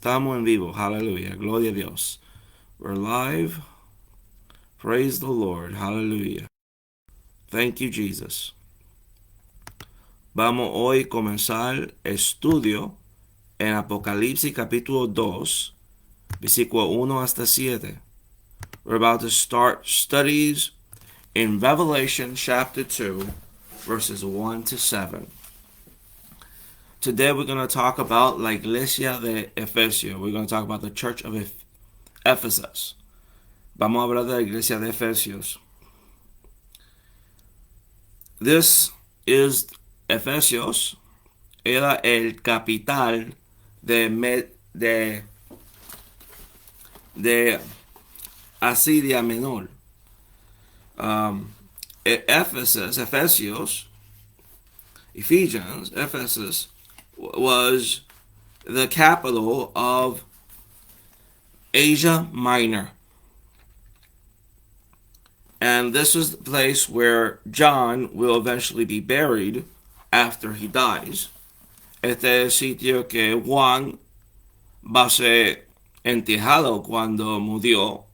Estamos en vivo. Hallelujah. Gloria a Dios. We're live. Praise the Lord. Hallelujah. Thank you, Jesus. Vamos hoy a comenzar estudio en Apocalipsis capítulo 2, versículo 1 hasta 7. We're about to start studies in Revelation chapter 2, verses 1 to 7. Today we're going to talk about la iglesia de Efesio. We're going to talk about the church of Ephesus. Vamos a hablar de la iglesia de Efesios. This is Efesios. Era el capital de Asiria Menor. Ephesus, Ephesus was the capital of Asia Minor. And this is the place where John will eventually be buried after he dies. Este es el sitio que Juan va a ser enterrado cuando murió.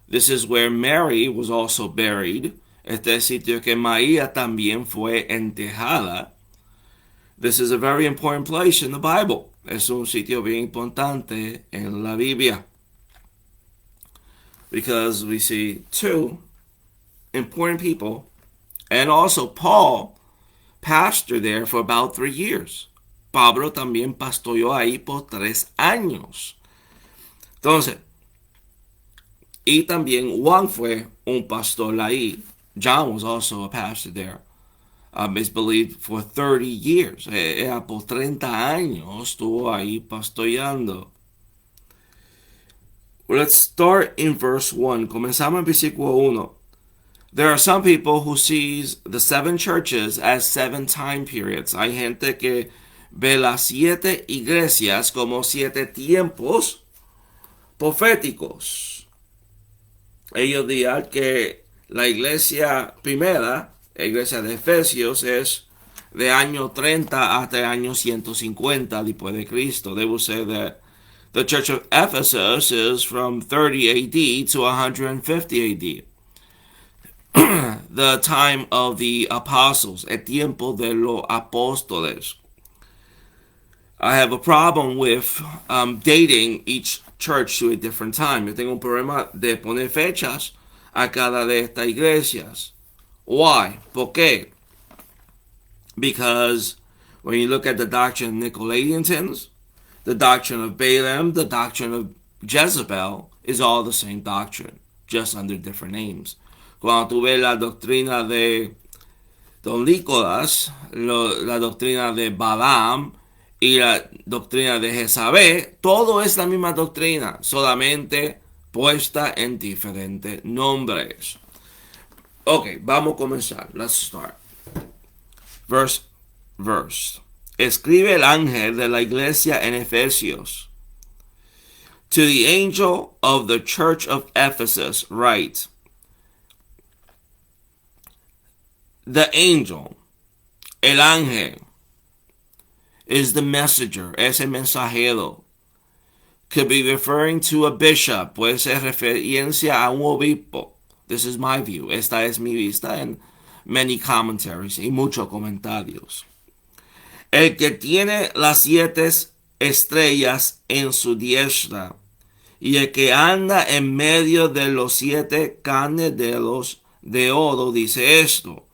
This is where Mary was also buried. Este es el sitio que María también fue enterrada. This is a very important place in the Bible. Es un sitio bien importante en la Biblia. Because we see two important people, and also Paul pastored there for about 3 years. Pablo también pastoreó ahí por 3 años. Entonces, y también Juan fue un pastor ahí. John was also a pastor there. It's believed for 30 years. Era por 30 años estuvo ahí pastoreando. Let's start in verse 1. Comenzamos en versículo 1. There are some people who sees the 7 churches as 7 time periods. Hay gente que ve las 7 iglesias como 7 tiempos proféticos. Ellos dirán que la iglesia primera, la iglesia de Efesios, es de año 30 hasta el año 150 después de Cristo. They will say that the church of Ephesus is from 30 AD to 150 AD. The time of the apostles, el tiempo de los apóstoles. I have a problem with dating each church to a different time. Yo tengo un problema de poner fechas a cada de estas iglesias. Why? ¿Por qué? Because when you look at the doctrine of Nicolaitans, the doctrine of Balaam, the doctrine of Jezebel is all the same doctrine, just under different names. Cuando tú ves la doctrina de Don Nicolás, la doctrina de Balaam y la doctrina de Jezabel, todo es la misma doctrina, solamente puesta en diferentes nombres. Ok, vamos a comenzar. Let's start. Verse. Escribe el ángel de la iglesia en Efesios. To the angel of the church of Ephesus write. The angel, el ángel, is the messenger, es el mensajero. Could be referring to a bishop, puede ser referencia a un obispo. This is my view. Esta es mi vista en many commentaries y muchos comentarios. El que tiene las 7 estrellas en su diestra y el que anda en medio de los 7 candelabros de oro dice esto.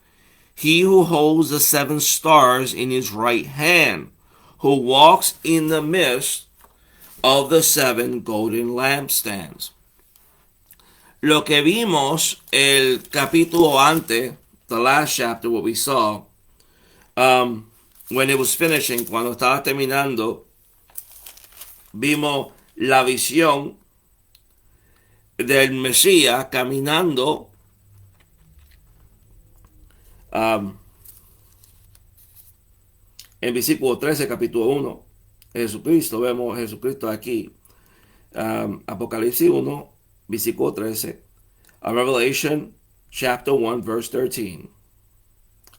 He who holds the 7 stars in his right hand, who walks in the midst of the 7 golden lampstands. Lo que vimos el capítulo antes, the last chapter, what we saw, when it was finishing, cuando estaba terminando, vimos la visión del Mesías caminando en versículo 13, capítulo 1, Jesucristo, vemos Jesucristo aquí, Apocalipsis 1, versículo 13, Revelation chapter 1, verse 13.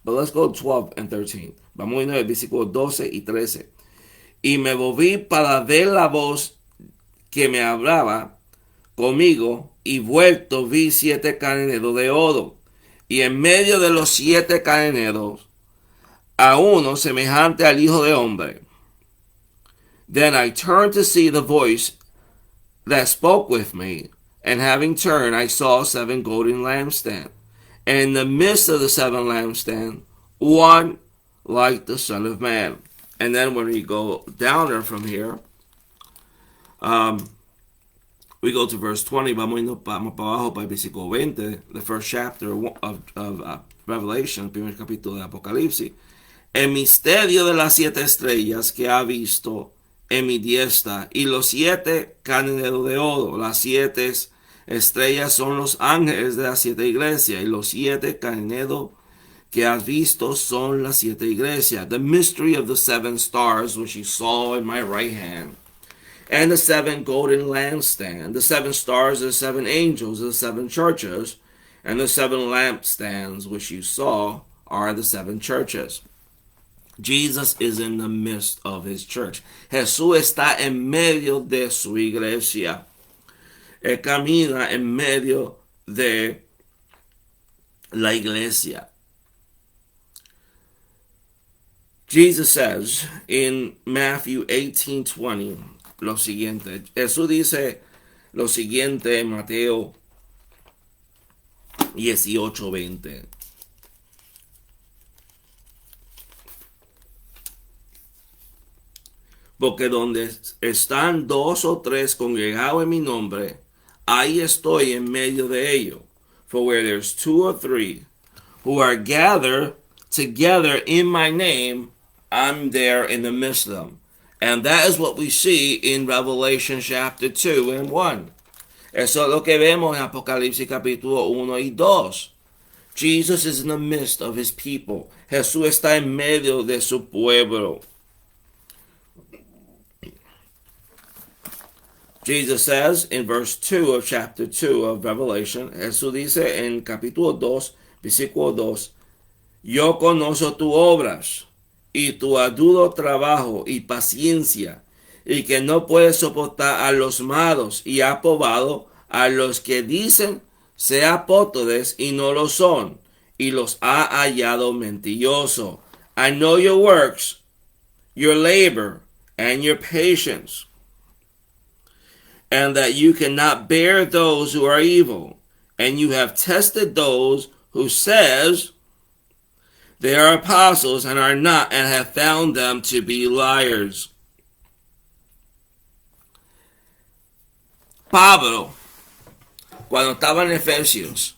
But let's go 12 and 13. Vamos a ir al versículo 12 y 13. Y me volví para ver la voz que me hablaba conmigo, y vuelto vi 7 cadeneros de oro, y en medio de los 7 cadeneros a uno semejante al Hijo de Hombre. Then I turned to see the voice that spoke with me, and having turned, I saw 7 golden lampstands, and in the midst of the 7 lampstands, one like the Son of Man. And then when we go down there from here, we go to verse 20, vamos para abajo para el versículo 20, the first chapter of Revelation, el primer capítulo de Apocalipsis. El misterio de las 7 estrellas que ha visto en mi diestra, y los 7 candelabros de oro. Las 7 estrellas son los ángeles de las 7 iglesias, y los 7 candelabros que has visto son las 7 iglesias. The mystery of the 7 stars which you saw in my right hand, and the 7 golden lampstands. The 7 stars are the 7 angels of the 7 churches, and the 7 lampstands which you saw are the 7 churches. Jesus is in the midst of his church. Jesús está en medio de su iglesia. Él camina en medio de la iglesia. Jesus says in Matthew 18:20 lo siguiente. Jesús dice lo siguiente en Mateo 18:20. Porque donde están 2 o 3 congregados en mi nombre, ahí estoy en medio de ellos. For where there's 2 or 3 who are gathered together in my name, I'm there in the midst of them. And that is what we see in Revelation chapter 2 and 1. Eso es lo que vemos en Apocalipsis capítulo 1 y 2. Jesus is in the midst of his people. Jesús está en medio de su pueblo. Jesus says in verse 2 of chapter 2 of Revelation, Jesús dice en capítulo 2, versículo 2, yo conozco tus obras y tu arduo trabajo y paciencia, y que no puedes soportar a los malos, y ha probado a los que dicen ser apóstoles y no lo son, y los ha hallado mentirosos. I know your works, your labor, and your patience, and that you cannot bear those who are evil, and you have tested those who says they are apostles and are not, and have found them to be liars. Pablo, cuando estaba en Efesios,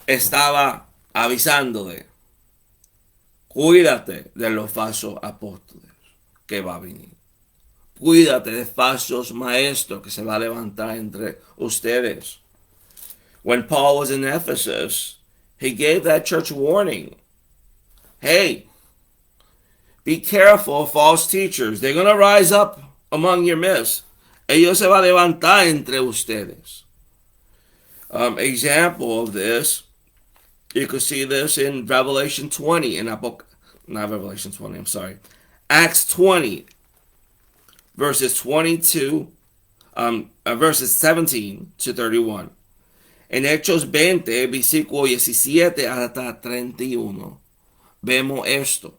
estaba avisándole, cuídate de los falsos apóstoles que va a venir. Cuídate de falsos maestros que se va a levantar entre ustedes. When Paul was in Ephesus, he gave that church warning. Hey, be careful of false teachers. They're going to rise up among your midst. Ellos se van a levantar entre ustedes. Example of this, you could see this in Revelation 20, Acts 20, verses 17 to 31. En Hechos 20, versículo 17 hasta 31, vemos esto.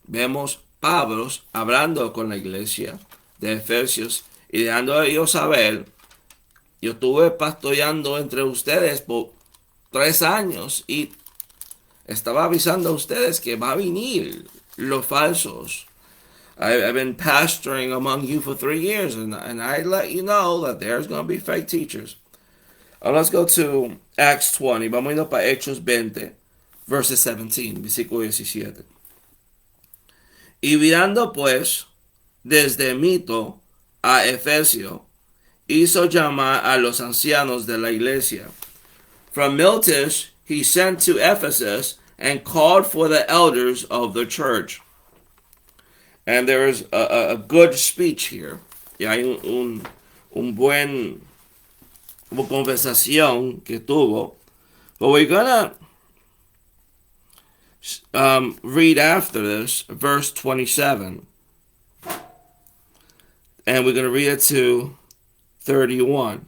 Vemos Pablo hablando con la iglesia de Efesios y dejando a ellos saber, yo estuve pastoreando entre ustedes por 3 años y estaba avisando a ustedes que va a venir los falsos. I've been pastoring among you for 3 years, and I let you know that there's going to be fake teachers. Let's go to Acts 20. Vamos a ir para Hechos 20, verses 17, versículo 17. Y mirando pues desde Mito a Efesio, hizo llamar a los ancianos de la iglesia. From Miletus he sent to Ephesus and called for the elders of the church. And there is a good speech here. Y hay un buen conversación que tuvo. But we're gonna read after this, verse 27. And we're going to read it to 31.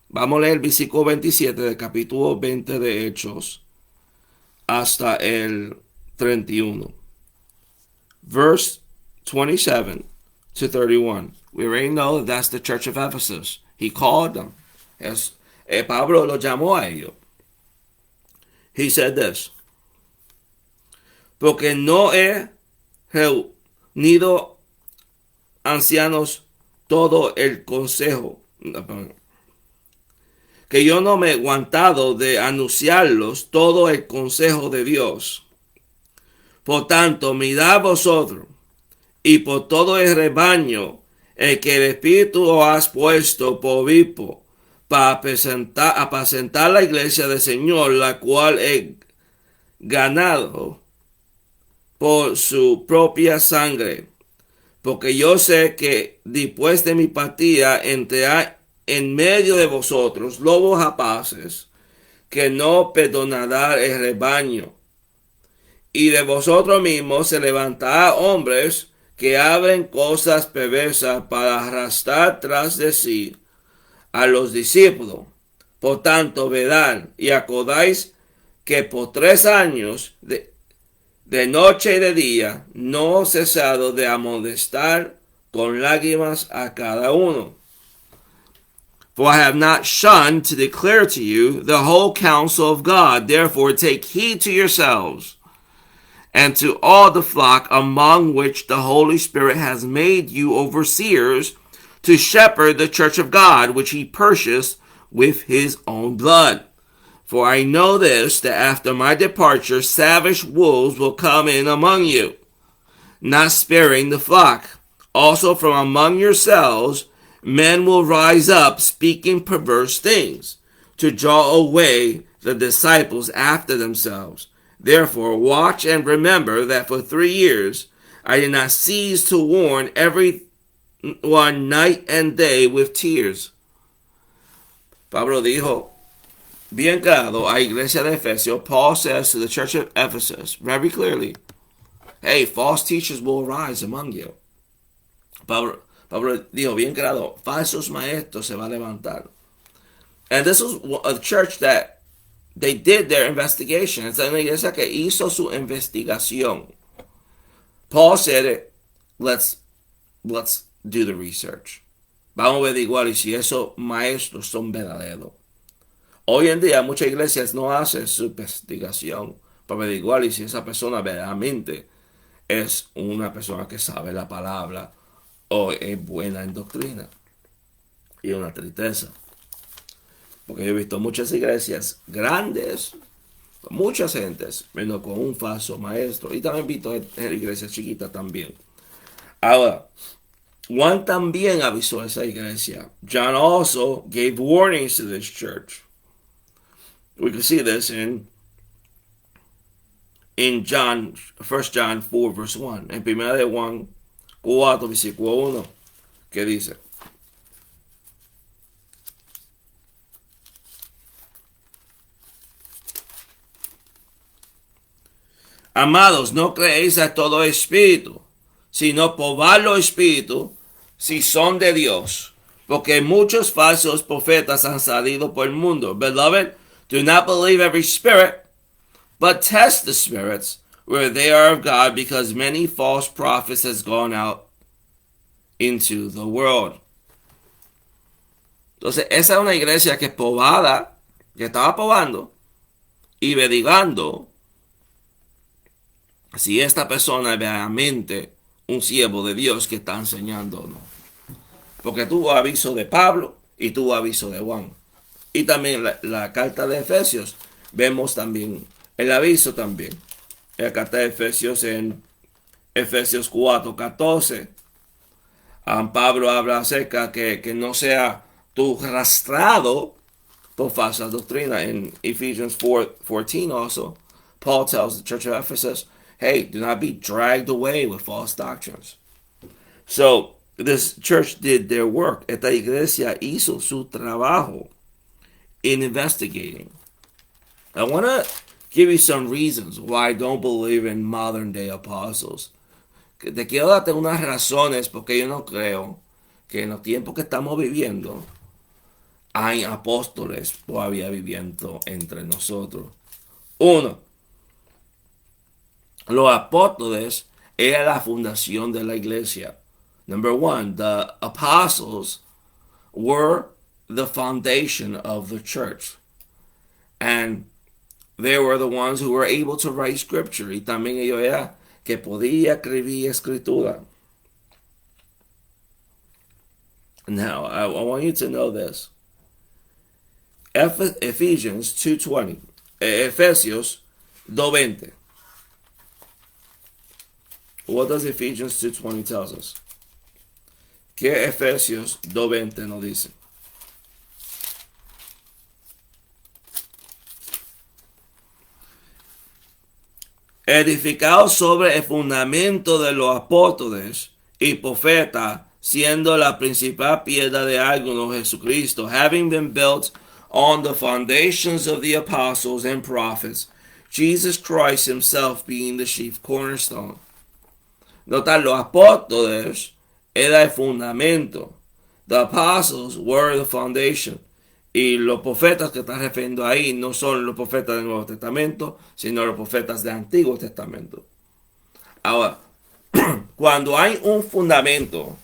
Vamos a leer el versículo 27 del capítulo 20 de Hechos hasta el 31. Verse 27 to 31. We already know that that's the church of Ephesus. He called them. Pablo lo llamó a ellos. He said this. Porque no he reunido ancianos todo el consejo. Que yo no me he aguantado de anunciarlos todo el consejo de Dios. Por tanto, mirad vosotros y por todo el rebaño el que el Espíritu os has puesto por obispo para apacentar la iglesia del Señor, la cual he ganado por su propia sangre. Porque yo sé que después de mi partida entrará en medio de vosotros lobos rapaces que no perdonará el rebaño. Y de vosotros mismos se levantará hombres que hablen cosas perversas para arrastrar tras de sí a los discípulos. Por tanto, vedad y acordáis que por 3 años de noche y de día no he cesado de amonestar con lágrimas a cada uno. For I have not shunned to declare to you the whole counsel of God. Therefore take heed to yourselves and to all the flock among which the Holy Spirit has made you overseers to shepherd the church of God, which he purchased with his own blood. For I know this, that after my departure savage wolves will come in among you, not sparing the flock. Also from among yourselves men will rise up speaking perverse things, to draw away the disciples after themselves. Therefore watch and remember that for 3 years I did not cease to warn every one night and day with tears. Pablo dijo, bien claro, a iglesia de Efesios, Paul says to the church of Ephesus very clearly, hey, false teachers will arise among you. Pablo dijo bien claro, falsos maestros se va a levantar. And this was a church that they did their investigation. Es una iglesia que hizo su investigación. Paul said it, let's do the research. Vamos a averiguar si esos maestros son verdaderos. Hoy en día muchas iglesias no hacen su investigación para averiguar si esa persona verdaderamente es una persona que sabe la palabra o es buena en doctrina. Y una tristeza. Porque yo he visto muchas iglesias grandes, con muchas gentes, menos con un falso maestro. Y también he visto en iglesias chiquitas también. Ahora, Juan también avisó a esa iglesia. John also gave warnings to this church. We can see this in John, 1 John 4, verse 1. En 1 de Juan 4, versículo 1, que dice, amados, no creéis a todo espíritu, sino probad los espíritus si son de Dios, porque muchos falsos profetas han salido por el mundo. Beloved, do not believe every spirit, but test the spirits whether they are of God, because many false prophets has gone out into the world. Entonces, esa es una iglesia que es probada, que estaba probando y averiguando si esta persona es verdaderamente un siervo de Dios que está enseñando o no. Porque tuvo aviso de Pablo y tuvo aviso de Juan. Y también la carta de Efesios, vemos también el aviso también. La carta de Efesios en Efesios 4:14. Pablo habla acerca que no sea tú arrastrado por falsa doctrina. En Ephesians 4:14 also, Paul tells the church of Ephesus, hey, do not be dragged away with false doctrines. So, this church did their work. Esta iglesia hizo su trabajo in investigating. I want to give you some reasons why I don't believe in modern day apostles. Te quiero darte unas razones porque yo no creo que en los tiempos que estamos viviendo hay apóstoles todavía viviendo entre nosotros. Uno, los apóstoles era la fundación de la iglesia. Number one, the apostles were the foundation of the church. And they were the ones who were able to write scripture. Y también ellos eran que podía escribir escritura. Now, I want you to know this. Ephesians 2:20. Efesios 2:20. What does Ephesians 2:20 tells us? ¿Qué Efesios 2:20 nos dice? Edificado sobre el fundamento de los apóstoles y profetas, siendo la principal piedra de algunos Jesucristo, having been built on the foundations of the apostles and prophets, Jesus Christ himself being the chief cornerstone. Notar, los apóstoles era el fundamento. The apostles were the foundation. Y los profetas que están refiriendo ahí no son los profetas del Nuevo Testamento, sino los profetas del Antiguo Testamento. Ahora, cuando hay un fundamento,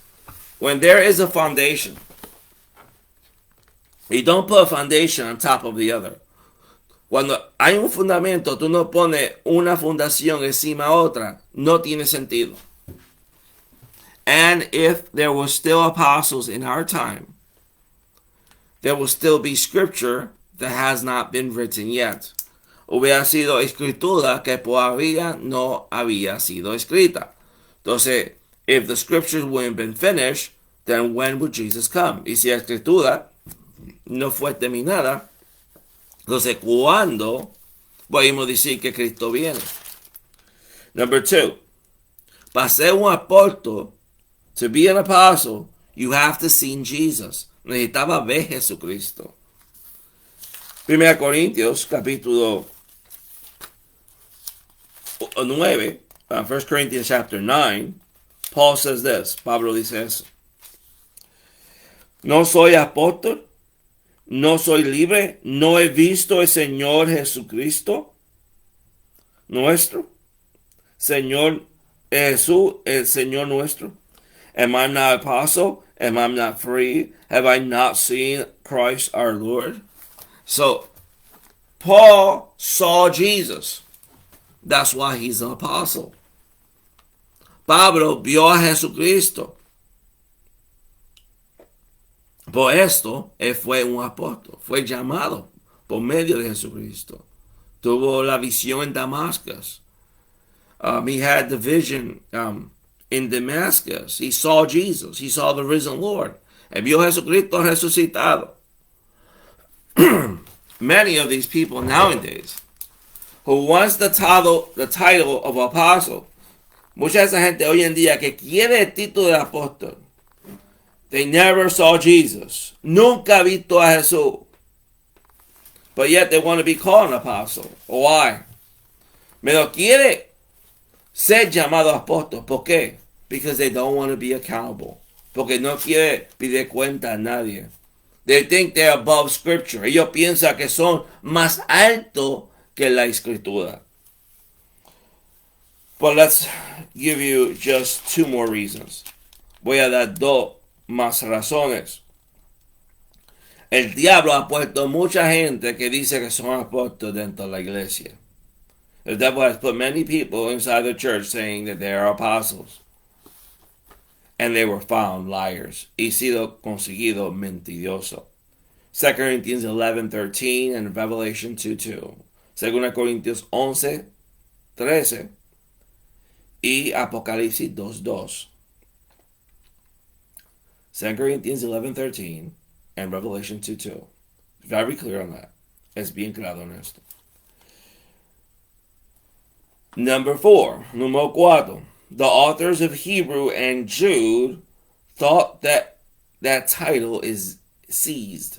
when there is a foundation, you don't put a foundation on top of the other. Cuando hay un fundamento, tú no pones una fundación encima de otra, no tiene sentido. And if there were still apostles in our time, there will still be scripture that has not been written yet. Hubiera sido escritura que todavía no había sido escrita. Entonces, if the scriptures wouldn't been finished, then when would Jesus come? Y si la escritura no fue terminada, entonces, ¿cuándo podemos decir que Cristo viene? Number two, para ser un apóstol, to be an apostle, you have to see Jesus. Necesitaba ver Jesucristo. 1 Corintios capítulo 9, 1 Corinthians chapter 9, Paul says this, Pablo dice eso. No soy apóstol, no soy libre, no he visto el Señor Jesucristo, nuestro, Señor Jesús, el Señor nuestro. Am I not apostle? Am I not free? Have I not seen Christ our Lord? So, Paul saw Jesus. That's why he's an apostle. Pablo vio a Jesucristo. Por esto, él fue un apóstol. Fue llamado por medio de Jesucristo. Tuvo la visión en Damascus. He had the vision in Damascus. He saw Jesus. He saw the risen Lord. Él vio a Jesucristo resucitado. Many of these people nowadays who wants the title of apostle, mucha de esa gente hoy en día que quiere el título de apóstol, they never saw Jesus. Nunca ha visto a Jesús. But yet they want to be called an apostle. Why? Pero quiere ser llamado apóstol. ¿Por qué? Because they don't want to be accountable. Porque no quiere pedir cuenta a nadie. They think they're above scripture. Ellos piensan que son más altos que la escritura. But let's give you just two more reasons. Voy a dar dos más razones. El diablo ha puesto mucha gente que dice que son apóstoles dentro de la iglesia. The devil has put many people inside the church saying that they are apostles. And they were found liars. Y sido conseguido mentiroso. 2 Corinthians 11:13 and Revelation 2:2. 2 Corintios 11:13 y Apocalipsis 2:2. 2 Corinthians 11:13 and Revelation 2:2. Very clear on that. Es bien claro en esto. Number 4. Número 4. The authors of Hebrew and Jude thought that that title is seized.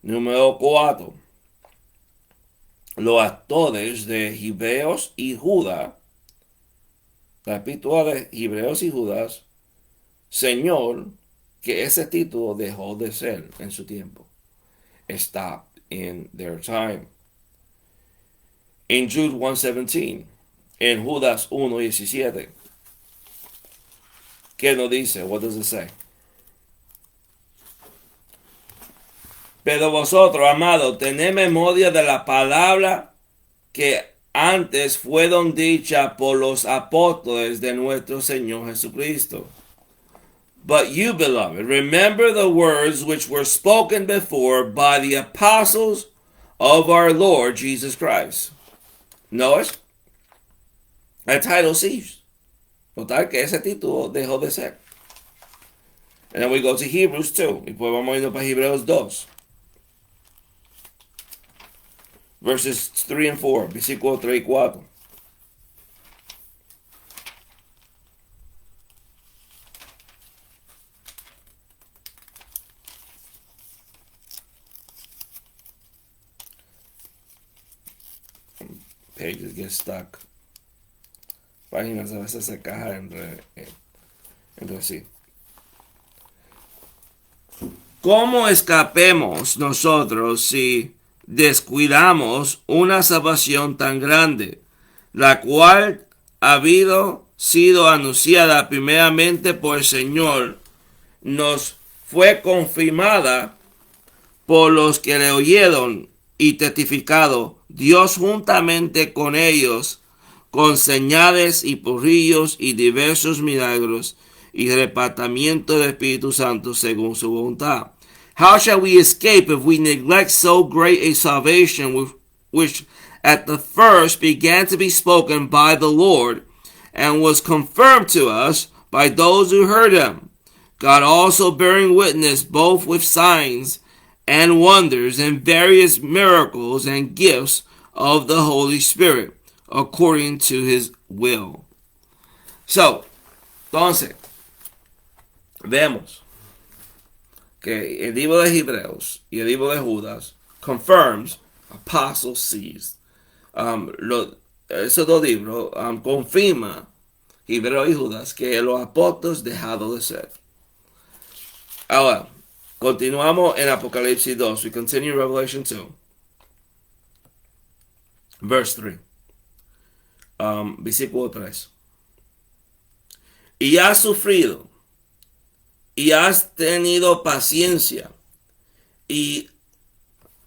Número 4. Los autores de Hebreos y Judas, capítulo de Hebreos y Judas, Señor, que ese título dejó de ser en su tiempo. stopped in their time. In Jude 1:17, en Judas 1:17, ¿qué nos dice? What does it say? Pero vosotros, amados, tened memoria de la palabra que antes fueron dichas por los apóstoles de nuestro Señor Jesucristo. But you, beloved, remember the words which were spoken before by the apostles of our Lord Jesus Christ. Notice, el title ceased. Total que ese título dejó de ser. And then we go to Hebrews 2. Y pues vamos a ir para Hebreos 2. Verses 3 and 4. Versículo 3 y 4. Pages get stuck. Páginas a veces se cajan entre sí. ¿Cómo escapemos nosotros si descuidamos una salvación tan grande, la cual ha sido anunciada primeramente por el Señor, nos fue confirmada por los que le oyeron y testificado Dios juntamente con ellos, con señales y prodigios y diversos milagros y repartimiento del Espíritu Santo según su voluntad? How shall we escape if we neglect so great a salvation, which at the first began to be spoken by the Lord, and was confirmed to us by those who heard him, God also bearing witness both with signs and wonders and various miracles and gifts of the Holy Spirit, according to his will? So, entonces, vemos que el libro de Hebreos y el libro de Judas confirms apostles ceased. Esos dos libros confirman, Hebreos y Judas, que los apóstoles dejaron de ser. Ahora, continuamos en Apocalipsis 2. We continue Revelation 2. Verse 3. Versículo 3. Y has sufrido, y has tenido paciencia, y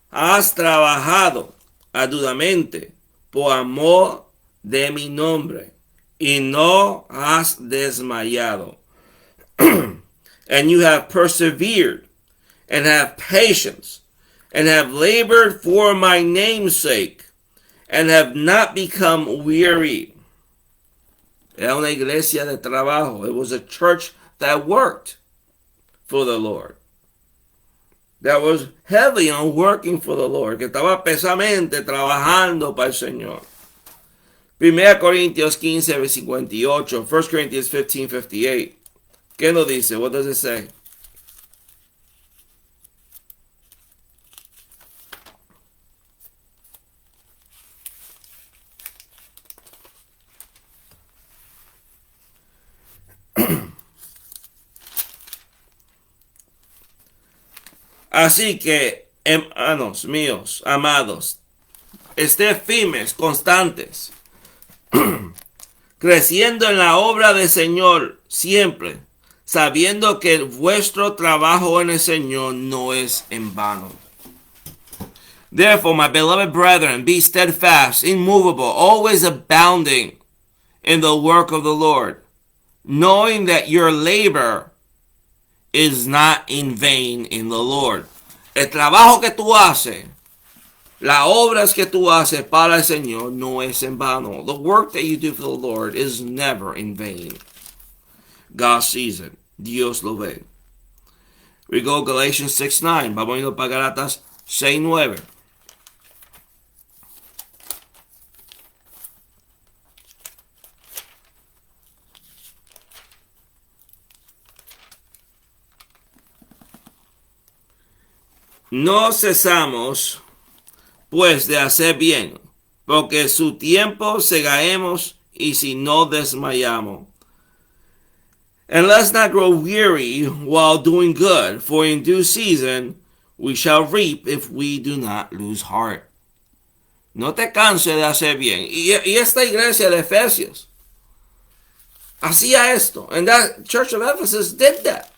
has trabajado arduamente por amor de mi nombre, y no has desmayado. And you have persevered, and have patience, and have labored for my name's sake, and have not become weary. Era una iglesia de trabajo. It was a church that worked for the Lord. That was heavy on working for the Lord. Que estaba pesamente trabajando para el Señor. 1 Corintios 15, 58. 1 Corinthians 15, 58. ¿Qué nos dice? What does it say? Así que, hermanos míos, amados, estén firmes, constantes, creciendo en la obra del Señor siempre, sabiendo que vuestro trabajo en el Señor no es en vano. Therefore, my beloved brethren, be steadfast, immovable, always abounding in the work of the Lord, knowing that your labor is not in vain in the Lord. El trabajo que tú haces, las obras que tú haces para el Señor no es en vano. The work that you do for the Lord is never in vain. God sees it. Dios lo ve. We go Galatians 6:9. Vamos a ir para Galatas 6:9. No cesamos, pues, de hacer bien, porque su tiempo segaremos y si no desmayamos. And let's not grow weary while doing good, for in due season we shall reap if we do not lose heart. No te canses de hacer bien. Y esta iglesia de Efesios hacía esto. And that church of Ephesus did that.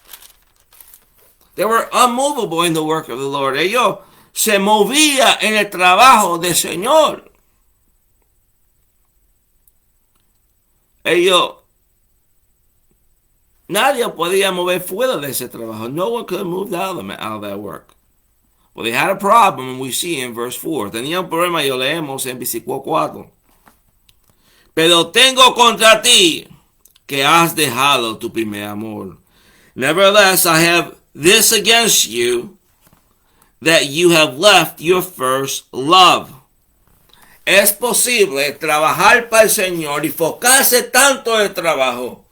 They were unmovable in the work of the Lord. Ellos se movían en el trabajo del Señor. Nadie podía mover fuera de ese trabajo. No one could move out of that work. Well, they had a problem, and we see in verse 4. Tenían un problema y lo leemos en versículo 4. Pero tengo contra ti que has dejado tu primer amor. Nevertheless, I have this against you, that you have left your first love. Es posible trabajar para el Señor y enfocarse tanto en el trabajo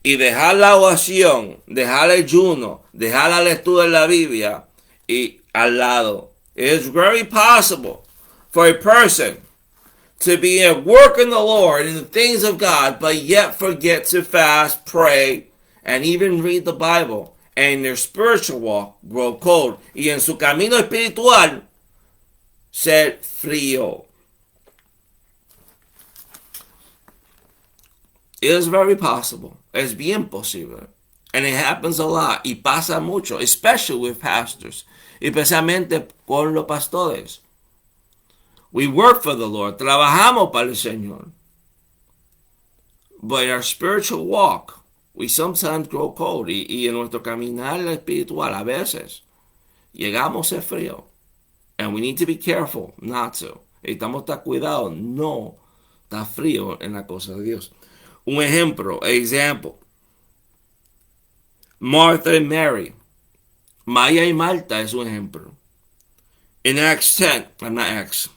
y dejar la oración, dejar el ayuno, dejar la lectura de la Biblia y al lado. It is very possible for a person to be at work in the Lord in the things of God, but yet forget to fast, pray, and even read the Bible, and their spiritual walk grow cold. Y en su camino espiritual ser frío. It is very possible. Es bien posible. And it happens a lot. Y pasa mucho, especially with pastors. Especialmente con los pastores. We work for the Lord. Trabajamos para el Señor. But in our spiritual walk, we sometimes grow cold. Y en nuestro caminar espiritual, a veces, llegamos a ser frío. And we need to be careful not to. Necesitamos estar cuidado, no estar frío en la cosa de Dios. Un ejemplo, example. Martha and Mary. María y Marta es un ejemplo. In Acts 10, not Acts.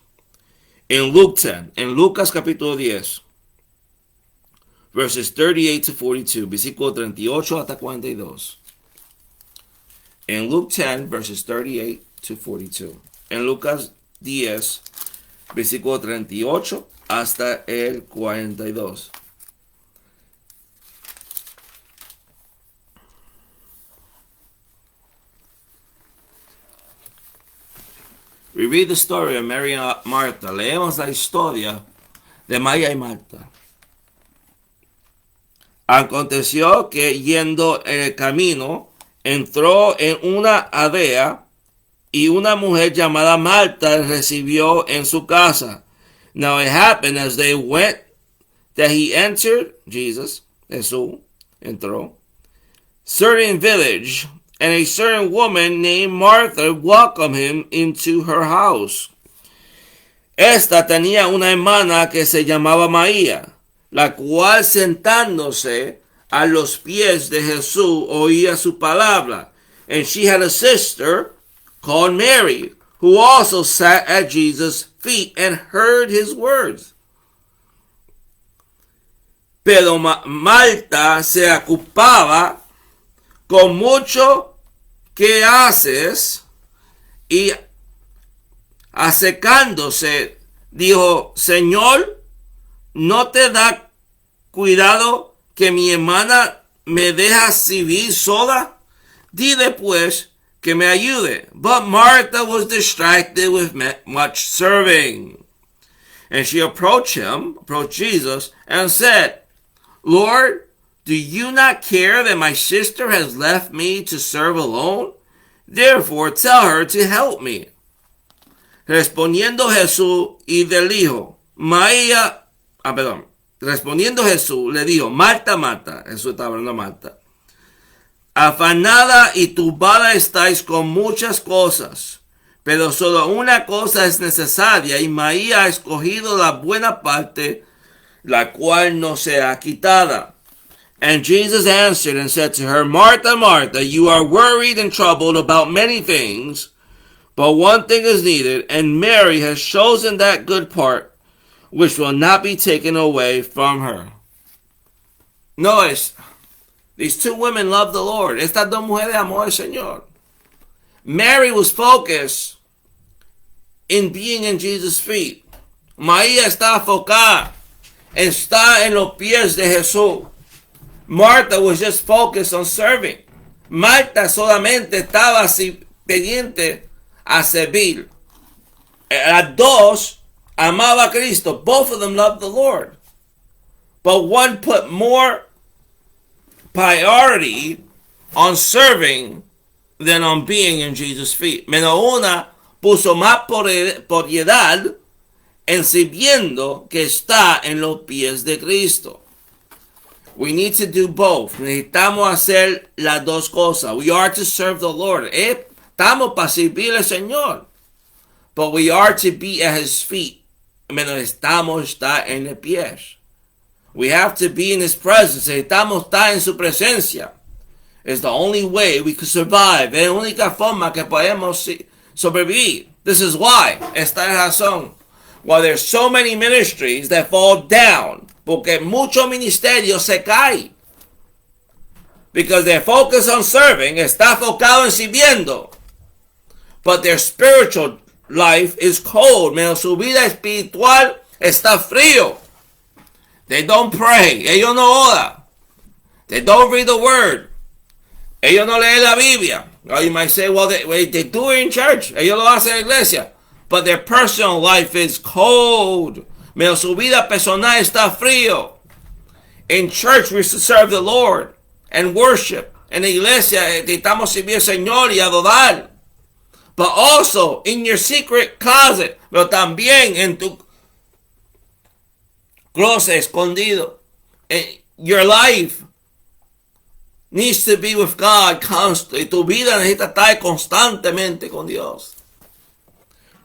In Luke 10, en Lucas capítulo 10, verses 38 to 42, versículo 38 hasta 42. In Luke 10, verses 38 to 42. En Lucas 10, versículo 38 hasta el 42. We read the story of Mary and Martha. Leemos la historia de María y Marta. Aconteció que yendo en el camino, entró en una aldea y una mujer llamada Marta recibió en su casa. Now it happened as they went that he entered, Jesus, Jesús, entró, certain village, and a certain woman named Martha welcomed him into her house. Esta tenía una hermana que se llamaba María, la cual sentándose a los pies de Jesús oía su palabra. And she had a sister called Mary, who also sat at Jesus' feet and heard his words. Pero Marta se ocupaba con mucho que haces y acercándose dijo, Señor, ¿no te da cuidado que mi hermana me deja vivir sola? Dile pues que me ayude. But Martha was distracted with much serving. And she approached Jesus, and said, Lord, do you not care that my sister has left me to serve alone? Therefore tell her to help me. Respondiendo Jesús y le dijo, Respondiendo Jesús le dijo, Marta, Marta, Jesús estaba hablando a Marta, afanada y turbada estáis con muchas cosas, pero solo una cosa es necesaria, y María ha escogido la buena parte, la cual no será quitada. And Jesus answered and said to her, Martha, Martha, you are worried and troubled about many things, but one thing is needed, and Mary has chosen that good part, which will not be taken away from her. Notice, these two women love the Lord. Estas dos mujeres amó al Señor. Mary was focused in being in Jesus' feet. María está enfocada, está en los pies de Jesús. Martha was just focused on serving. Marta solamente estaba así pendiente a servir. Las dos amaba a Cristo. Both of them loved the Lord. But one put more priority on serving than on being in Jesus' feet. Menos una puso más prioridad en sirviendo que está en los pies de Cristo. We need to do both. Necesitamos hacer las dos cosas. We are to serve the Lord. Estamos para servir al Señor. But we are to be at His feet. Menos estamos estar en los pies. We have to be in His presence. Necesitamos estar en su presencia. It's the only way we can survive. Es la única forma que podemos sobrevivir. This is why. Esta es la razón. Why there's so many ministries that fall down. Porque muchos ministerios se caen. Because their focus on serving está enfocado en sirviendo. But their spiritual life is cold. Menos su vida espiritual está frío. They don't pray. Ellos no oran. They don't read the word. Ellos no leen la Biblia. Or you might say, well, they do it in church. Ellos lo hacen en la iglesia. But their personal life is cold. Menos su vida personal está frío. In church, we serve the Lord and worship. En la iglesia, necesitamos servir al Señor y adorar. But also, in your secret closet, pero también en tu closet escondido. Your life needs to be with God constantly. Tu vida necesita estar constantemente con Dios.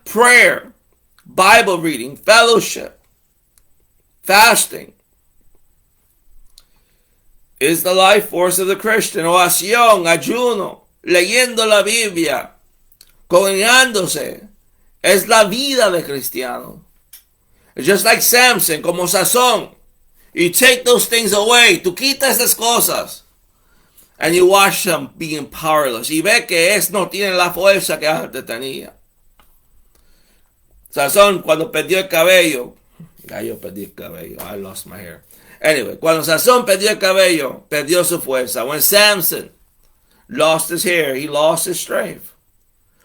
Prayer, Bible reading, fellowship, fasting is the life force of the Christian. Oración, ayuno, leyendo la Biblia, congregándose, es la vida del cristiano. It's just like Samson, como Sansón. You take those things away, tú quitas esas cosas. And you watch them being powerless. Y ve que no tiene la fuerza que antes tenía. Sansón, cuando perdió el cabello. Ya yo perdí el cabello. I lost my hair. Anyway, cuando Sansón perdió el cabello, perdió su fuerza. When Samson lost his hair, he lost his strength.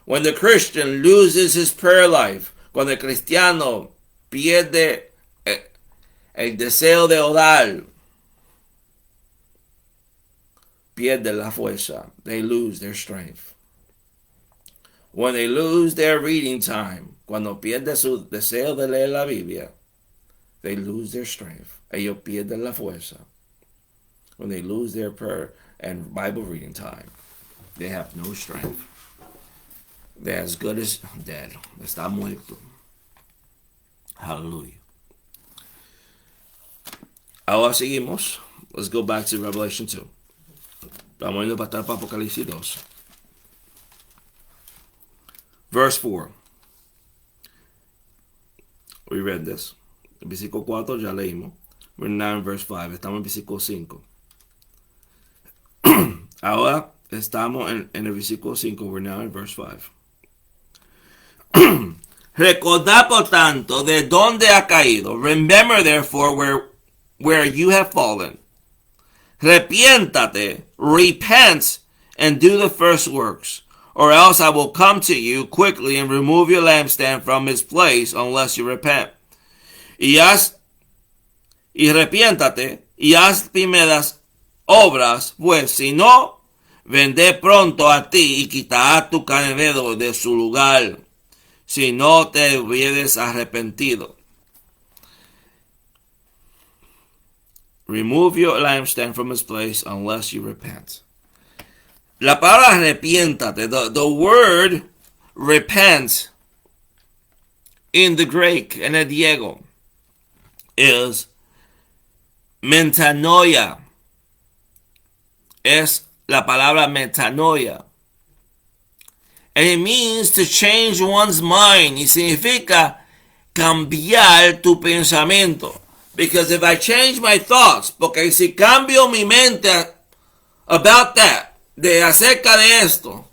When the Christian loses his prayer life, cuando el cristiano pierde el deseo de orar, pierde la fuerza. They lose their strength. When they lose their reading time, cuando pierde su deseo de leer la Biblia, they lose their strength. Ellos pierden la fuerza. When they lose their prayer and Bible reading time, they have no strength. They're as good as dead. Está muerto. Hallelujah. Ahora seguimos. Let's go back to Revelation 2. Vamos a pasar para Apocalipsis 2. Verse 4. We read this. El versículo 4 ya leímos. We're now in verse 5. Estamos en versículo 5. Ahora estamos en el versículo 5. We're now in verse 5. Recordad por tanto de dónde ha caído. Remember therefore where you have fallen. Repiéntate, repent, and do the first works, or else I will come to you quickly and remove your lampstand from its place unless you repent. Y repiéntate, y haz primeras obras, pues si no, vendré pronto a ti y quitará tu candelero de su lugar, si no te hubieres arrepentido. Remove your lampstand from its place unless you repent. La palabra arrepiéntate, the word repent in the Greek, en el griego, is metanoia. Es la palabra metanoia. And it means to change one's mind. Y significa cambiar tu pensamiento. Because if I change my thoughts, porque si cambio mi mente about that, de acerca de esto,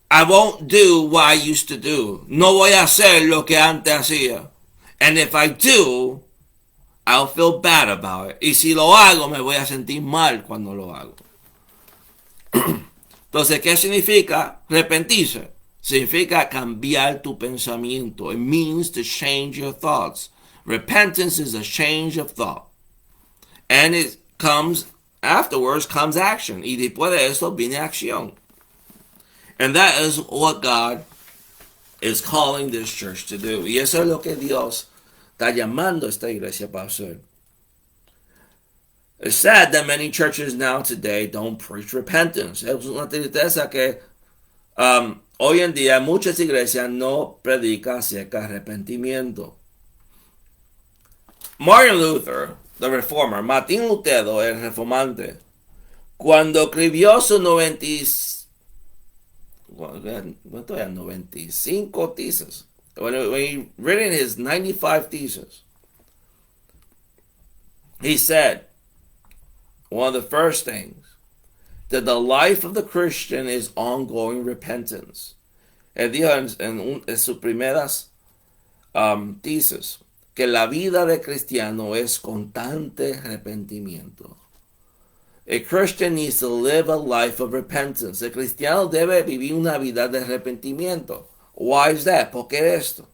I won't do what I used to do. No voy a hacer lo que antes hacía. And if I do, I'll feel bad about it. Y si lo hago, me voy a sentir mal cuando lo hago. Entonces, ¿qué significa arrepentirse? Significa cambiar tu pensamiento. It means to change your thoughts. Repentance is a change of thought. And it comes, afterwards comes action. Y después de eso viene acción. And that is what God is calling this church to do. Y eso es lo que Dios está llamando a esta iglesia para hacer. It's sad that many churches now today don't preach repentance. Es una tristeza que hoy en día muchas iglesias no predican acerca de arrepentimiento. Martin Luther, the reformer, Martín Lutero, el reformante, cuando escribió sus 95 theses, when he written his 95 theses, he said, one of the first things, that the life of the Christian is ongoing repentance. Él dijo en sus primeras thesis que la vida de cristiano es constante arrepentimiento. A Christian needs to live a life of repentance. El cristiano debe vivir una vida de arrepentimiento. Why is that? ¿Por qué esto?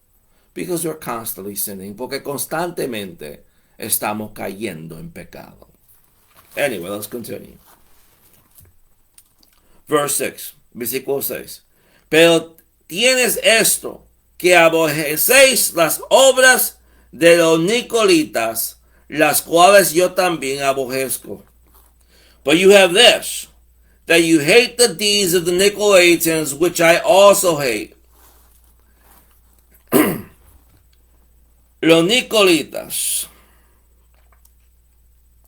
Because we're constantly sinning. Porque constantemente estamos cayendo en pecado. Anyway, let's continue. Verse 6, versículo 6. Pero tienes esto, que aborrecéis las obras de los nicolitas, las cuales yo también aborrezco. But you have this, that you hate the deeds of the Nicolaitans, which I also hate. Los Nicolitas.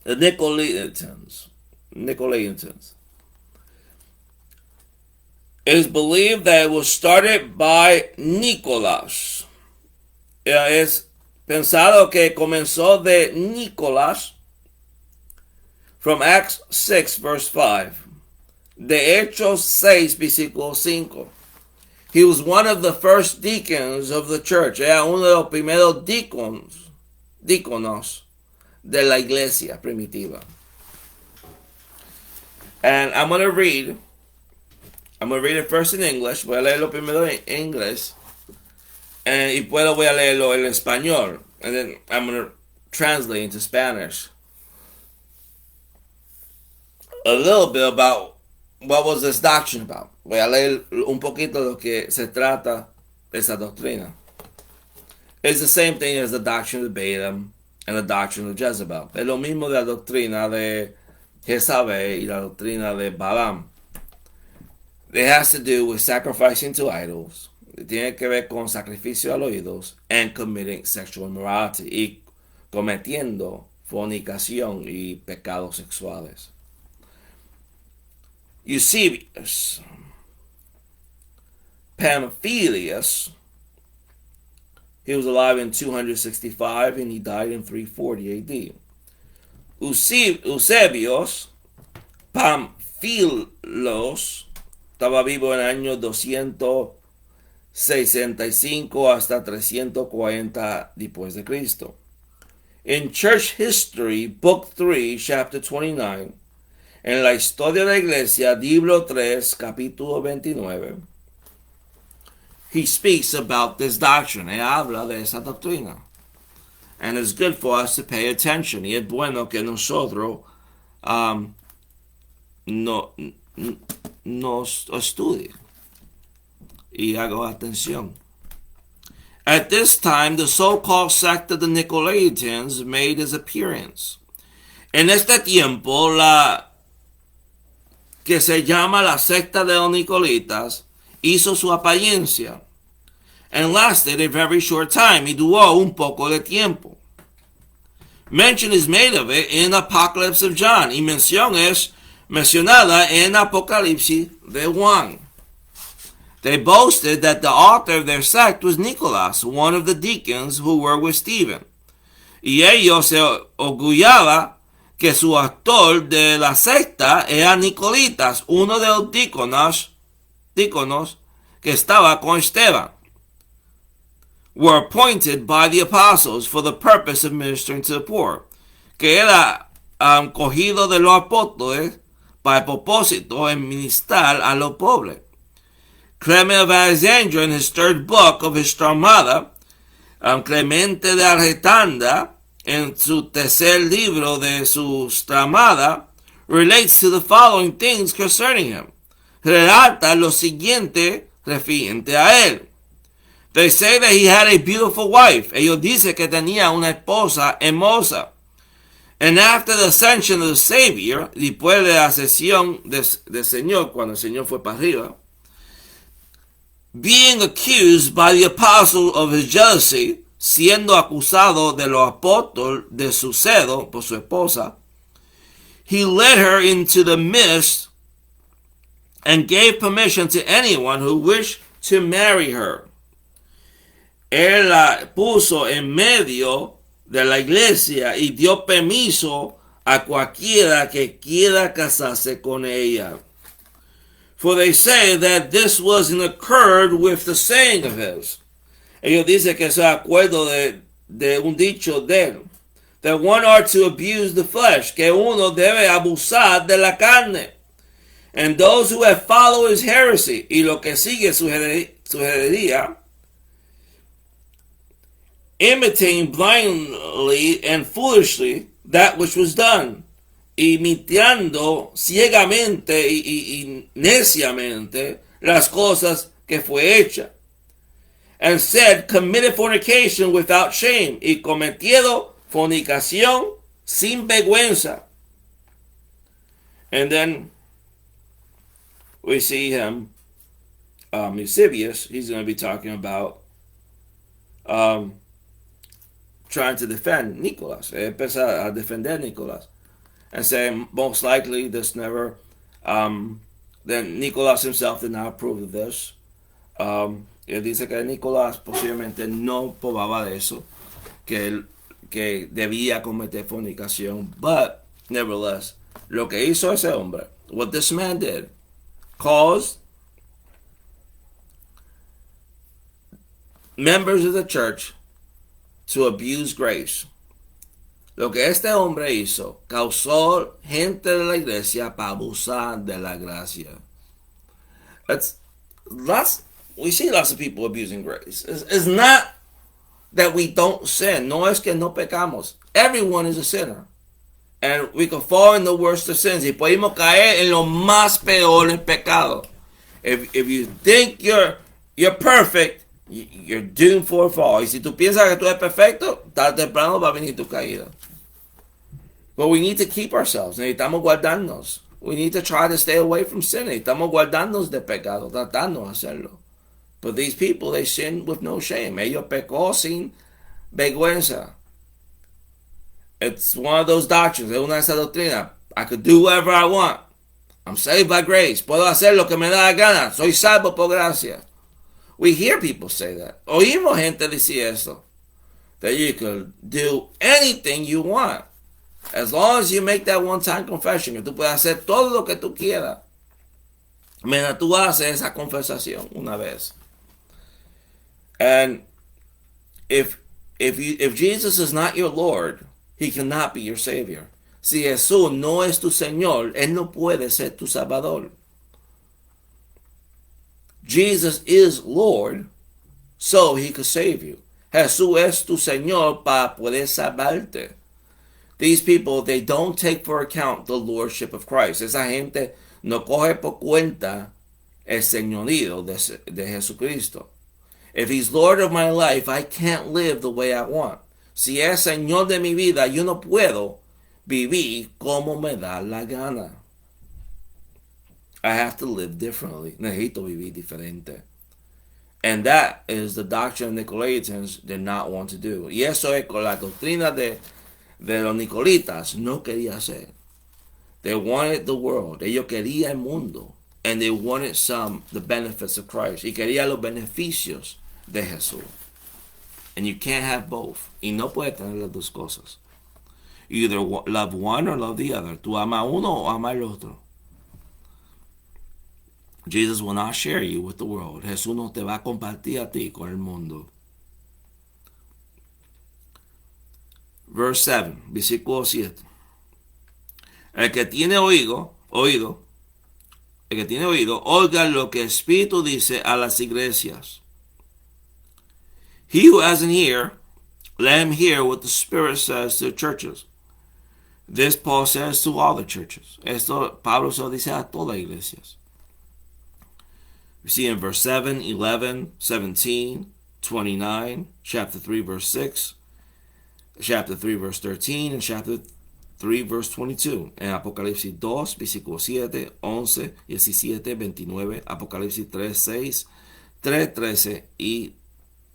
The Nicolaitans. It is believed that it was started by Nicolás. Es pensado que comenzó de Nicolás. From Acts 6, verse 5. De Hechos 6, versículo 5. He was one of the first deacons of the church. Era uno de los primeros díconos de la iglesia primitiva. And I'm going to read it first in English. Voy a leerlo primero en inglés. Y después voy a leerlo en español. And then I'm going to translate into Spanish. A little bit about what was this doctrine about. Voy a leer un poquito de lo que se trata esa doctrina. It's the same thing as the doctrine of Balaam and the doctrine of Jezebel. Es lo mismo de la doctrina de Jezabel y la doctrina de Balaam. It has to do with sacrificing to idols. Tiene que ver con sacrificio a los ídolos and committing sexual immorality y cometiendo fornicación y pecados sexuales. Eusebius, Pamphilus, he was alive in 265 and he died in 340 AD. Eusebius, Pamphilus, estaba vivo en el año 265 hasta 340 después de Cristo. In Church History, Book 3, Chapter 29, en la historia de la iglesia, libro 3, capítulo 29, he speaks about this doctrine. Él habla de esa doctrina. And it's good for us to pay attention. Y es bueno que nosotros nos estudie y haga atención. At this time, the so-called sect of the Nicolaitans made his appearance. En este tiempo, la que se llama la secta de los Nicolitas hizo su apariencia. And lasted a very short time. Y duró un poco de tiempo. Mention is made of it in Apocalypse of John. Y mención es mencionada en Apocalipsis de Juan. They boasted that the author of their sect was Nicholas, one of the deacons who were with Stephen. Y ellos se orgullaba que su autor de la secta era Nicolitas, uno de los díconos que estaba con Esteban. Were appointed by the apostles for the purpose of ministering to the poor. Que era cogido de los apóstoles para el propósito de ministrar a los pobres. Clement of Alexandria, in his third book of his Stramada, Clemente de Alejandría, en su tercer libro de su Stramada, relates to the following things concerning him. Relata lo siguiente referente a él. They say that he had a beautiful wife. Ellos dicen que tenía una esposa hermosa. And after the ascension of the Savior, después de la ascensión del Señor, cuando el Señor fue para arriba, being accused by the apostle of his jealousy, siendo acusado de los apóstoles de su cedo por su esposa, he led her into the midst and gave permission to anyone who wished to marry her. Él la puso en medio de la iglesia y dio permiso a cualquiera que quiera casarse con ella. For they say that this was in accord with the saying of his. Ellos dicen que eso es acuerdo de un dicho de él. That one are to abuse the flesh, que uno debe abusar de la carne. And those who have followed his heresy, y lo que sigue su herería, imitating blindly and foolishly that which was done, imitando ciegamente y neciamente las cosas que fue hecha. And said, committed fornication without shame, y cometido fornicación sin vergüenza. And then we see him, Eusebius, he's going to be talking about trying to defend Nicholas. Empieza a defender Nicholas and say most likely this never, then Nicholas himself did not approve of this. Él dice que Nicolás posiblemente no probaba de eso, que debía cometer fornicación, but nevertheless, lo que hizo ese hombre, what this man did, caused members of the church to abuse grace. Lo que este hombre hizo causó gente de la iglesia para abusar de la gracia. We see lots of people abusing grace. It's not that we don't sin. No es que no pecamos. Everyone is a sinner. And we can fall in the worst of sins. Y podemos caer en lo más peor en pecado. If you think you're perfect, you're doomed for a fall. Y si tú piensas que tú eres perfecto, tarde o temprano va a venir tu caída. But we need to keep ourselves. Necesitamos guardarnos. We need to try to stay away from sin. Necesitamos guardarnos de pecado, tratando de hacerlo. But these people, they sin with no shame. Ellos pecó sin vergüenza. It's one of those doctrines. Es una de esas doctrinas. I could do whatever I want. I'm saved by grace. Puedo hacer lo que me da la gana. Soy salvo por gracia. We hear people say that. Oímos gente decir eso. That you could do anything you want. As long as you make that one-time confession. Que tú puedes hacer todo lo que tú quieras. Mientras tú haces esa confesación una vez. And if Jesus is not your Lord, he cannot be your Savior. Si Jesús no es tu Señor, él no puede ser tu Salvador. Jesus is Lord, so he could save you. Jesús es tu Señor para poder salvarte. These people, they don't take for account the lordship of Christ. Esa gente no coge por cuenta el señorío de Jesucristo. If he's Lord of my life, I can't live the way I want. Si es Señor de mi vida, yo no puedo vivir como me da la gana. I have to live differently. Necesito vivir diferente. And that is the doctrine the Nicolaitans did not want to do. Y eso es con la doctrina de los Nicolitas no quería hacer. They wanted the world. Ellos querían el mundo. And they wanted the benefits of Christ. Y querían los beneficios de Jesús. And you can't have both. Y no puedes tener las dos cosas. You either love one or love the other. Tú amas uno o amas el otro. Jesus will not share you with the world. Jesús no te va a compartir a ti con el mundo. Verse 7, versículo 7. El que tiene oído, oído, el que tiene oído, oiga lo que el Espíritu dice a las iglesias. He who has an ear, let him hear what the Spirit says to the churches. This Paul says to all the churches. Esto Pablo se lo dice a todas las iglesias. We see in verse 7, 11, 17, 29, chapter 3, verse 6, chapter 3, verse 13, and chapter 3, verse 22. En Apocalipsis 2, versículos 7, 11, 17, 29, Apocalipsis 3, 6, 3, 13 y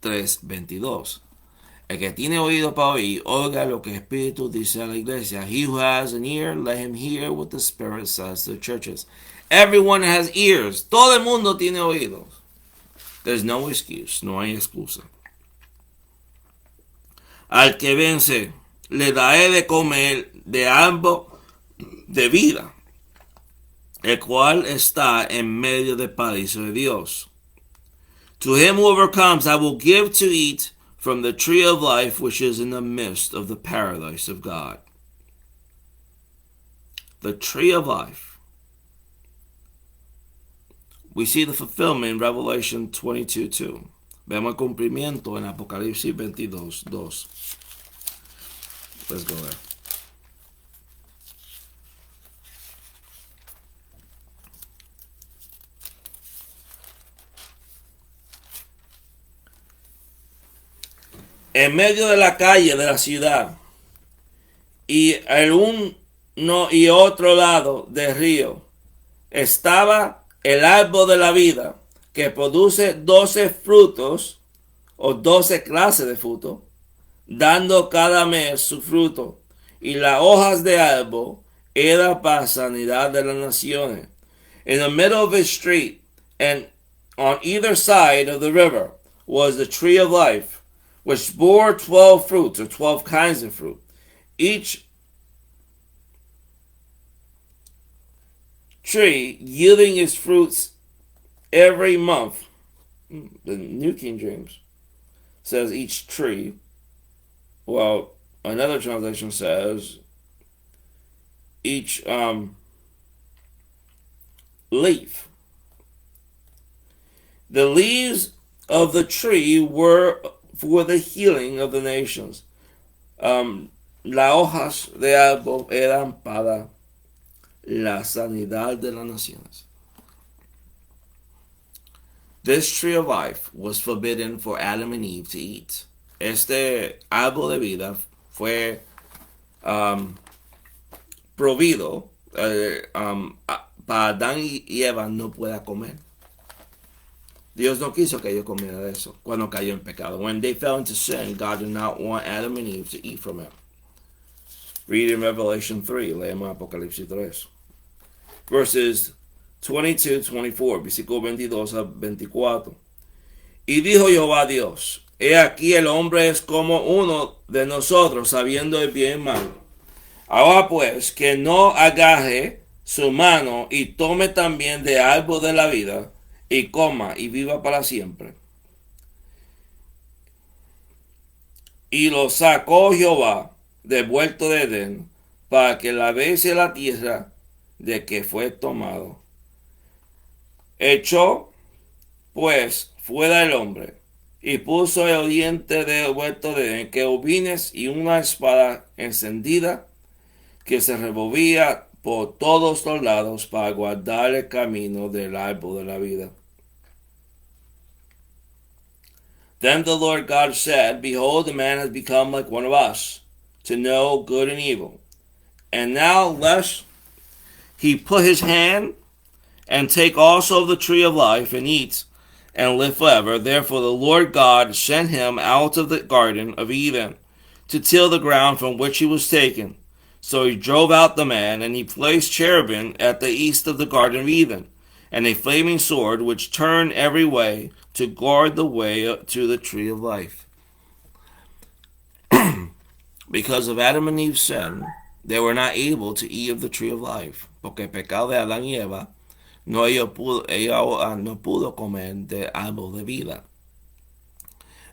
3, 22. El que tiene oído para oír, oiga lo que el Espíritu dice a la iglesia. He who has an ear, let him hear what the Spirit says to the churches. Everyone has ears. Todo el mundo tiene oídos. There's no excuse. No hay excusa. Al que vence, le daré de comer de árbol de vida, el cual está en medio del paraíso de Dios. To him who overcomes, I will give to eat from the tree of life which is in the midst of the paradise of God. The tree of life. We see the fulfillment in Revelation 22:2. Vemos el cumplimiento en Apocalipsis 22:2. Let's go there. En medio de la calle de la ciudad y el uno y otro lado del río estaba el árbol de la vida, que produce 12 frutos o 12 clases de fruto, dando cada mes su fruto, y las hojas de árbol eran para sanidad de las naciones. In the middle of the street and on either side of the river was the tree of life, which bore 12 fruits, or 12 kinds of fruit, each tree yielding its fruits every month. The New King James says each tree. Well, another translation says each leaf. The leaves of the tree were for the healing of the nations. Las hojas de árbol eran para la sanidad de las naciones. This tree of life was forbidden for Adam and Eve to eat. Este árbol de vida fue prohibido para Adán y Eva no pueda comer. Dios no quiso que ellos comieran de eso cuando cayó en pecado. When they fell into sin, God did not want Adam and Eve to eat from it. Read in Revelation 3, leemos Apocalipsis 3. Verses 22-24, versículo 22 a 24. Y dijo Jehová Dios, he aquí el hombre es como uno de nosotros, sabiendo el bien y el mal. Ahora pues, que no agarre su mano y tome también de árbol de la vida, y coma y viva para siempre. Y lo sacó Jehová del huerto de Edén, para que la bese la tierra de que fue tomado. Echó pues fuera el hombre, y puso el oriente del huerto de Edén querubines y una espada encendida que se revolvía por todos los lados para guardar el camino del árbol de la vida. Then the Lord God said, behold, the man has become like one of us, to know good and evil. And now lest he put his hand and take also of the tree of life and eat and live forever. Therefore the Lord God sent him out of the garden of Eden to till the ground from which he was taken. So he drove out the man, and he placed cherubim at the east of the garden of Eden, and a flaming sword which turned every way to guard the way to the tree of life. Because of Adam and Eve's sin, they were not able to eat of the tree of life. Porque el pecado de Adán y Eva, ella no pudo comer del árbol de vida.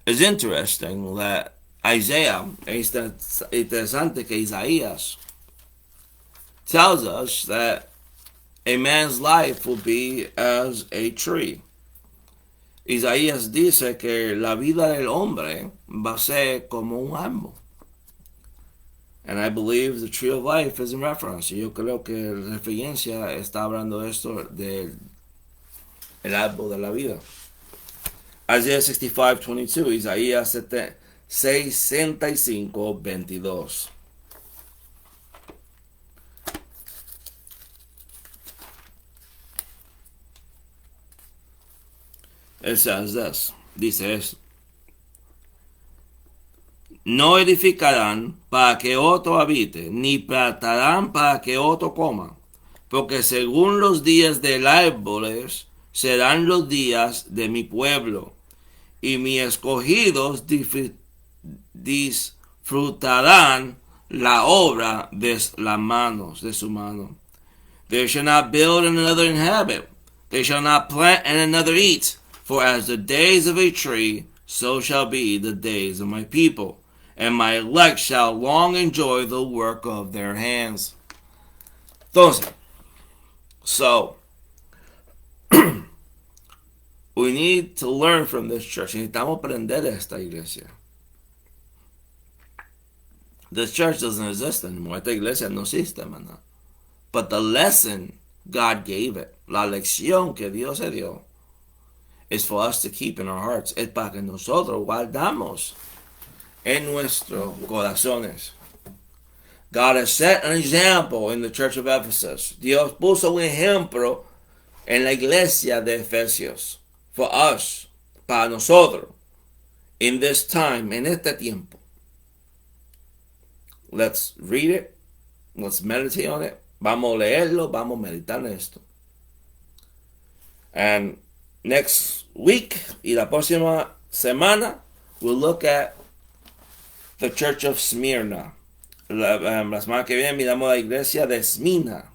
It's interesting that Isaiah, es interesante que Isaías tells us that a man's life will be as a tree. Isaías dice que la vida del hombre va a ser como un árbol. And I believe the tree of life is in reference. Yo creo que la referencia está hablando esto del árbol de la vida. Isaiah 65:22, Isaías 65:22. It says this, dice eso. No edificarán para que otro habite, ni plantarán para que otro coma, porque según los días del árboles serán los días de mi pueblo, y mis escogidos disfrutarán la obra de las manos, de su mano. They shall not build and another inhabit. They shall not plant and another eat. For as the days of a tree, so shall be the days of my people. And my elect shall long enjoy the work of their hands. Entonces, so, we need to learn from this church. Necesitamos aprender de esta iglesia. This church doesn't exist anymore. Esta iglesia no existe, hermano. But the lesson God gave it, la lección que Dios se dio, is for us to keep in our hearts. Es para que nosotros guardamos en nuestros corazones. God has set an example in the church of Ephesus. Dios puso un ejemplo en la iglesia de Efesios. For us, para nosotros, in this time, en este tiempo. Let's read it. Let's meditate on it. Vamos a leerlo, vamos a meditar en esto. And next week y la próxima semana, we'll look at the church of Smyrna. La semana que viene miramos la iglesia de Smyrna.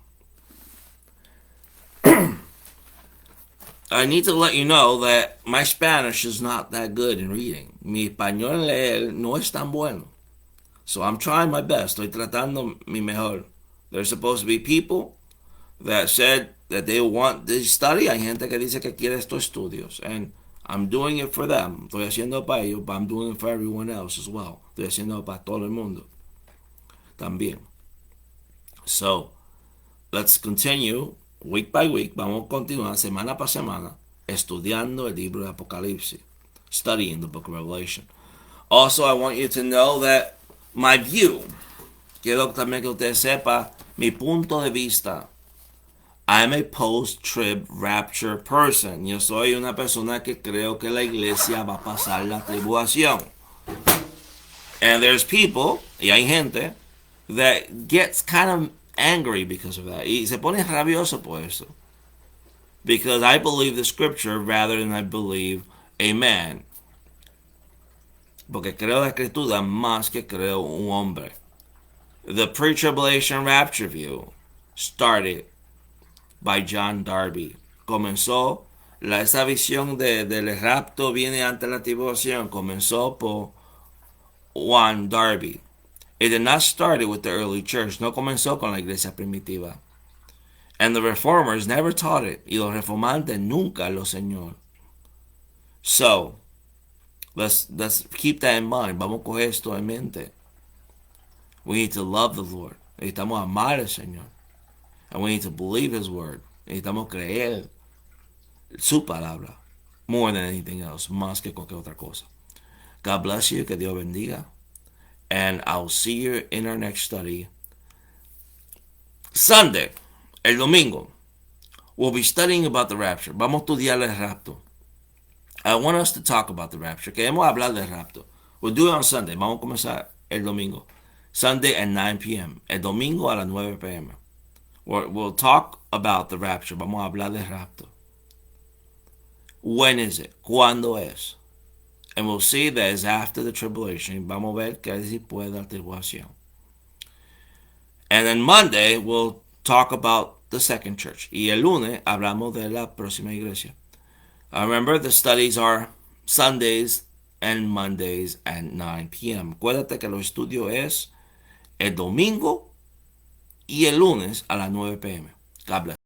I need to let you know that my Spanish is not that good in reading. Mi español en leer no es tan bueno. So I'm trying my best. Estoy tratando mi mejor. There's supposed to be people that said that they want this study. Hay gente que dice que quiere estos estudios. And I'm doing it for them. Estoy haciendo para ellos, but I'm doing it for everyone else as well. Estoy haciendo para todo el mundo también. So, let's continue week by week. Vamos a continuar semana por semana estudiando el libro de Apocalipsis. Studying the book of Revelation. Also, I want you to know that my view, quiero también que usted sepa mi punto de vista. I'm a post-trib rapture person. Yo soy una persona que creo que la iglesia va a pasar la tribulación. And there's people, y hay gente, that gets kind of angry because of that. Y se pone rabioso por eso. Because I believe the scripture rather than I believe a man. Porque creo la escritura más que creo un hombre. The pre-tribulation rapture view started by John Darby. Comenzó esa visión del rapto viene ante la tribulación. Comenzó por Juan Darby. It did not start with the early church. No comenzó con la iglesia primitiva. And the reformers never taught it. Y los reformantes nunca lo enseñaron. So, let's keep that in mind. Vamos a coger esto en mente. We need to love the Lord. Necesitamos amar al Señor. And we need to believe His word. Necesitamos creer su palabra. More than anything else. Más que cualquier otra cosa. God bless you. Que Dios bendiga. And I'll see you in our next study. Sunday, el domingo, we'll be studying about the rapture. Vamos a estudiar el rapto. I want us to talk about the rapture. Queremos hablar del rapto. We'll do it on Sunday. Vamos a comenzar el domingo. Sunday at 9 p.m. El domingo a las 9 p.m. We'll talk about the rapture. Vamos a hablar del rapto. When is it? ¿Cuándo es? And we'll see that it's after the tribulation. Vamos a ver que es después de la tribulación. And then Monday, we'll talk about the second church. Y el lunes, hablamos de la próxima iglesia. Remember, the studies are Sundays and Mondays at 9 p.m. Acuérdate que los estudios es el domingo y el lunes a las 9 p.m. God bless.